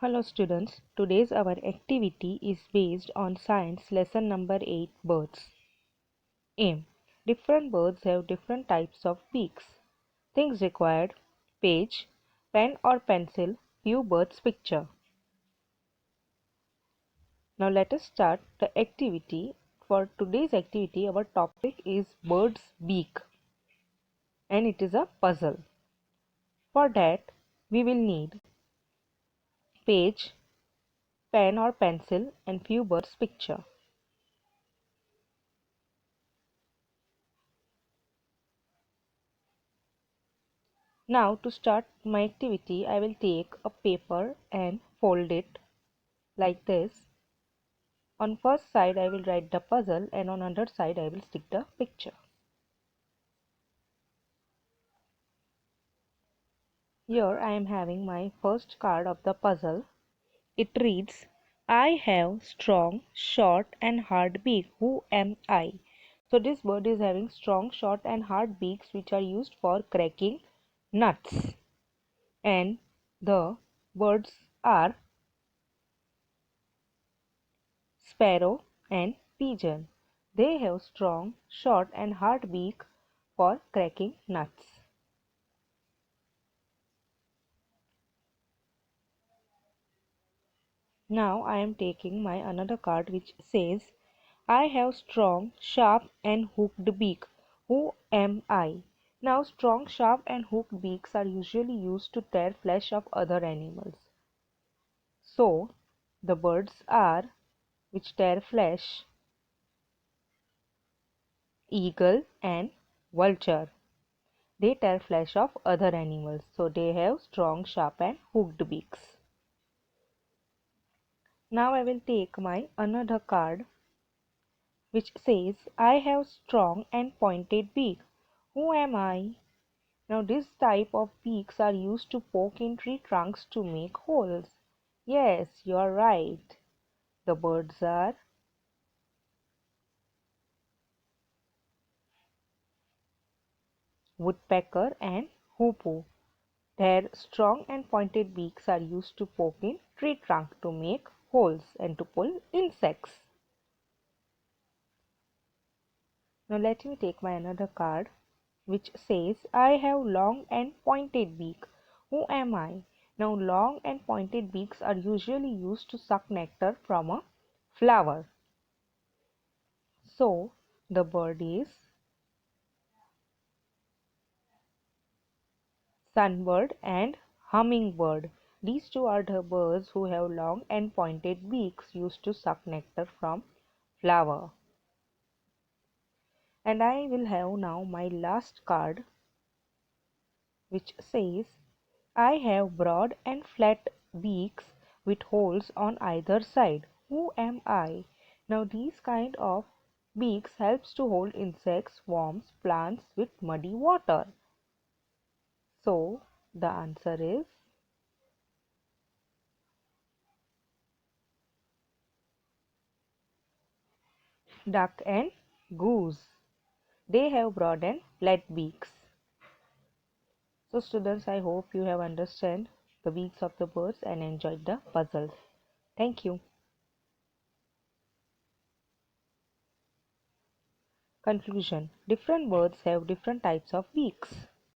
Hello students, today's our activity is based on science lesson number 8 birds. Aim. Different birds have different types of beaks. Things required: page, pen or pencil, view bird's picture. Now let us start the activity. For today's activity our topic is bird's beak and it is a puzzle. For that we will need page, pen or pencil and view bird's picture. Now to start my activity I will take a paper and fold it like this. On first side I will write the puzzle and on other side I will stick the picture. Here I am having my first card of the puzzle. It reads, I have strong, short and hard beak. Who am I? So this bird is having strong, short and hard beaks which are used for cracking nuts. And the birds are sparrow and pigeon. They have strong, short and hard beak for cracking nuts. Now I am taking my another card which says, I have strong, sharp and hooked beak. Who am I? Now strong, sharp and hooked beaks are usually used to tear flesh of other animals. So the birds are which tear flesh: eagle and vulture. They tear flesh of other animals, so they have strong, sharp and hooked beaks. Now I will take my another card which says, I have strong and pointed beak. Who am I? Now this type of beaks are used to poke in tree trunks to make holes. Yes, you are right. The birds are woodpecker and hoopoe. Their strong and pointed beaks are used to poke in tree trunk to make holes and to pull insects. Now let me take my another card which says, I have long and pointed beak. Who am I? Now long and pointed beaks are usually used to suck nectar from a flower. So the bird is sunbird and hummingbird. These two are the birds who have long and pointed beaks used to suck nectar from flower. And I will have now my last card which says, I have broad and flat beaks with holes on either side. Who am I? Now these kind of beaks helps to hold insects, worms, plants with muddy water. So the answer is duck and goose. They have broad and flat beaks. So students, I hope you have understood the beaks of the birds and enjoyed the puzzles. Thank you. Conclusion. Different birds have different types of beaks.